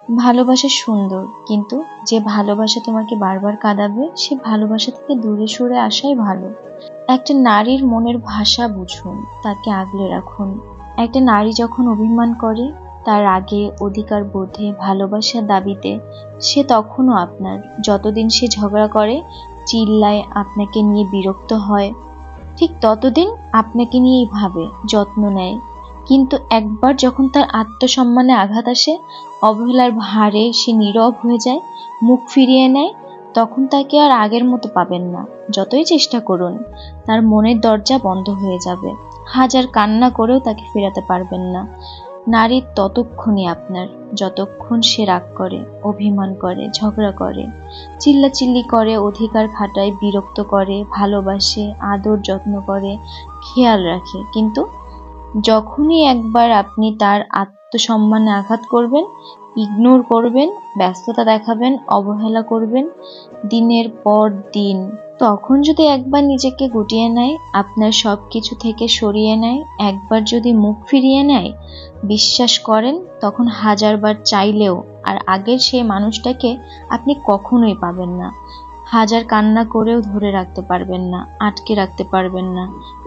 ভালোবাসা সুন্দর, কিন্তু যে ভালোবাসা তোমাকে বারবার কাঁদাবে সে ভালোবাসা থেকে দূরে সরে আসাই ভালো। একটা নারীর মনের ভাষা বুঝুন, তাকে আগলে রাখুন। একটা নারী যখন অভিমান করে, তার রাগে, অধিকার বোধে, ভালোবাসার দাবিতে, সে তখনও আপনার। যতদিন সে ঝগড়া করে, চিল্লায়, আপনাকে নিয়ে বিরক্ত হয়, ঠিক ততদিন আপনাকে নিয়েই ভাবে, যত্ন নেয়। কিন্তু একবার যখন তার আত্মসম্মানে আঘাত আসে, অবহেলার ভারে সে নীরব হয়ে যায়, মুখ ফিরিয়ে নেয়, তখন তাকে আর আগের মতো পাবেন না। যতই চেষ্টা করুন, তার মনের দরজা বন্ধ হয়ে যাবে। হাজার কান্না করেও তাকে ফেরাতে পারবেন না। নারী ততক্ষণই আপনার যতক্ষণ সে রাগ করে, অভিমান করে, ঝগড়া করে, চিল্লাচিল্লি করে, অধিকার খাটায়, বিরক্ত করে, ভালোবাসে, আদর যত্ন করে, খেয়াল রাখে। কিন্তু যখনই একবার আপনি তার আত্মসম্মানে আঘাত করবেন, ইগনোর করবেন, ব্যস্ততা দেখাবেন, অবহেলা করবেন দিনের পর দিন, তখন যদি একবার নিজেকে গুটিয়ে নেয়, আপনার সবকিছু থেকে সরিয়ে নেয়, একবার যদি মুখ ফিরিয়ে নেয়, বিশ্বাস করেন তখন হাজারবার চাইলেও আর আগের সেই মানুষটাকে আপনি কখনোই পাবেন না। হাজার কান্না করেও ধরে রাখতে পারবেন না, আটকে রাখতে পারবেন না।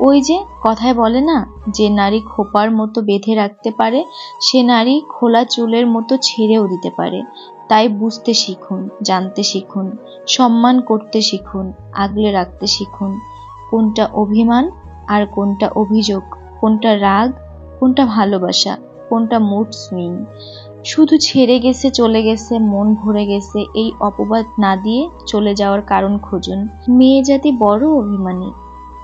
ওই যে কথায় বলে না, যে নারী খোপার মতো বেঁধে রাখতে পারে, সে নারী খোলা চুলের মতো ছেড়েও দিতে পারে। তাই বুঝতে শিখুন, জানতে শিখুন, সম্মান করতে শিখুন, আগলে রাখতে শিখুন। কোনটা অভিমান আর কোনটা অভিযোগ, কোনটা রাগ, কোনটা ভালোবাসা, কোনটা মুড সুইং। শুধু ছেড়ে গেছে, চলে গেছে, মন ভরে গেছে, এই অপবাদ না দিয়ে চলে যাওয়ার কারণ খুঁজুন। মেয়ে জাতি বড় অভিমানী,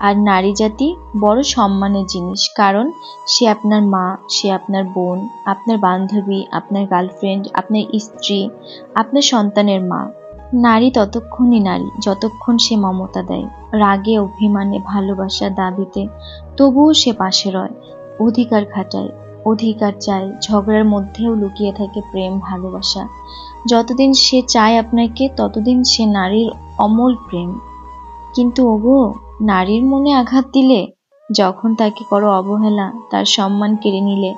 আর নারী জাতি বড় সম্মানের জিনিস। কারণ সে আপনার মা, সে আপনার বোন, আপনার বান্ধবী, আপনার গার্লফ্রেন্ড, আপনার স্ত্রী, আপনার সন্তানের মা। নারী ততক্ষণই নারী যতক্ষণ সে মমতা দেয়, রাগে, অভিমানে, ভালোবাসা দাবিতে, তবুও সে পাশে রয়, অধিকার খাটায়, অধিকার চায়। ঝগড়ার মধ্যেও লুকিয়ে থাকে প্রেম, ভালোবাসা। যতদিন সে চায় আপনাকে, ততদিন সে নারীর অমল প্রেম। কিন্তু ওগো, নারীর মনে আঘাত দিলে, যখন তাকে করো অবহেলা, তার সম্মান কেড়ে নিলে,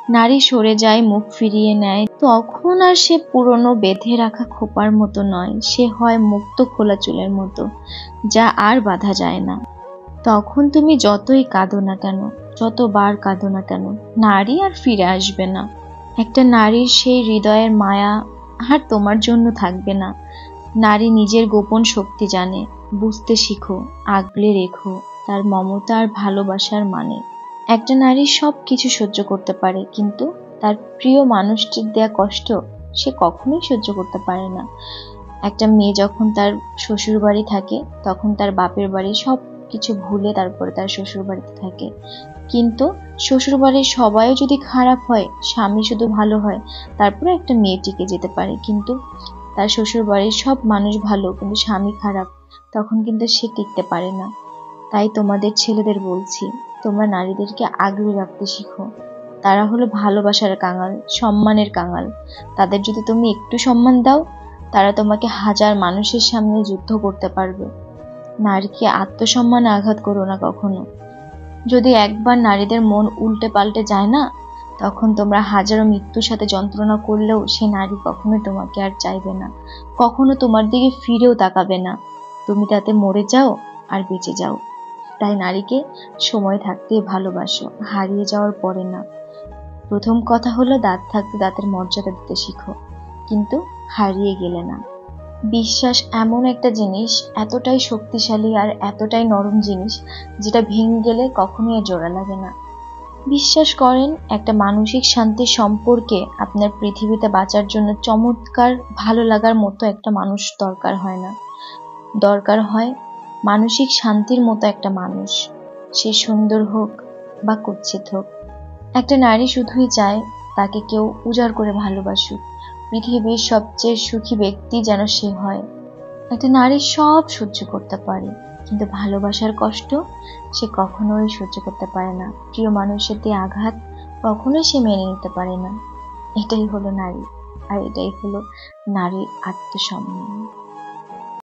নারী সরে যায়, মুখ ফিরিয়ে নেয়, তখন আর সে পুরনো বেঁধে রাখা খোপার মতো নয়, সে হয় মুক্ত খোলা চুলের মতো, যা আর বাঁধা যায় না। তখন তুমি যতই কাঁদো না কেন, যতবার কাঁদো না কেন, নারী আর ফিরে আসবে না। একটা নারীর সেই হৃদয়ের মায়া আর তোমার জন্য থাকবে না। নারী নিজের গোপন শক্তি জানে, বুঝতে শিখো, আগলে রেখো তার মমতা আর ভালোবাসার মানে। একটা নারী সব কিছু সহ্য করতে পারে, কিন্তু তার প্রিয় মানুষটির দেয়া কষ্ট সে কখনোই সহ্য করতে পারে না। একটা মেয়ে যখন তার শ্বশুর বাড়ি থাকে, তখন তার বাপের বাড়ি সব কিছু ভুলে তারপরে তার শ্বশুর বাড়িতে থাকে। কিন্তু শ্বশুর বাড়ির সবাইও যদি খারাপ হয়, স্বামী শুধু ভালো হয়, তারপরে একটা মেয়ে টিকে যেতে পারে। কিন্তু তার শ্বশুর বাড়ির সব মানুষ ভালো, কিন্তু স্বামী খারাপ, তখন কিন্তু সে টিকতে পারে না। তাই তোমাদের ছেলেদের বলছি, তোমরা নারীদেরকে আগলে রাখতে শিখো। তারা হলো ভালোবাসার কাঙাল, সম্মানের কাঙাল। তাদের যদি তুমি একটু সম্মান দাও, তারা তোমাকে হাজার মানুষের সামনে যুদ্ধ করতে পারবে। নারীকে আত্মসম্মানে আঘাত করো না কখনো। যদি একবার নারীদের মন উল্টে পাল্টে যায় না, তখন তোমরা হাজারো মৃত্যুর সাথে যন্ত্রণা করলেও সে নারী কখনো তোমাকে আর চাইবে না, কখনো তোমার দিকে ফিরেও তাকাবে না। তুমি তাতে মরে যাও আর বেঁচে যাও। তাই নারীকে সময় থাকতে ভালোবাসো, হারিয়ে যাওয়ার পরে না। প্রথম কথা হলো, দাঁত থাকতে দাঁতের মর্যাদা দিতে শিখো, কিন্তু হারিয়ে গেলে না। বিশ্বাস এমন একটা জিনিস, এতটাই শক্তিশালী আর এতটাই নরম জিনিস, যেটা ভেঙে গেলে কখনোই জোড়া লাগে না। বিশ্বাস করেন, একটা মানসিক শান্তির সম্পর্কে আপনার পৃথিবীতে বাঁচার জন্য চমৎকার ভালো লাগার মতো একটা মানুষ দরকার হয় না। দরকার হয় মানসিক শান্তির মতো একটা মানুষ, সে সুন্দর হোক বা কুৎসিত হোক। একটা নারী শুধুই চায় তাকে কেউ উজাড় করে ভালোবাসুক, পৃথিবীর সবচেয়ে সুখী ব্যক্তি যেন সে হয়। একটা নারী সব সহ্য করতে পারে, কিন্তু ভালোবাসার কষ্ট সে কখনোই সহ্য করতে পারে না। প্রিয় মানুষের দিয়ে আঘাত কখনোই সে মেনে নিতে পারে না। এটাই হলো নারী, আর এটাই হলো নারীর আত্মসম্মান।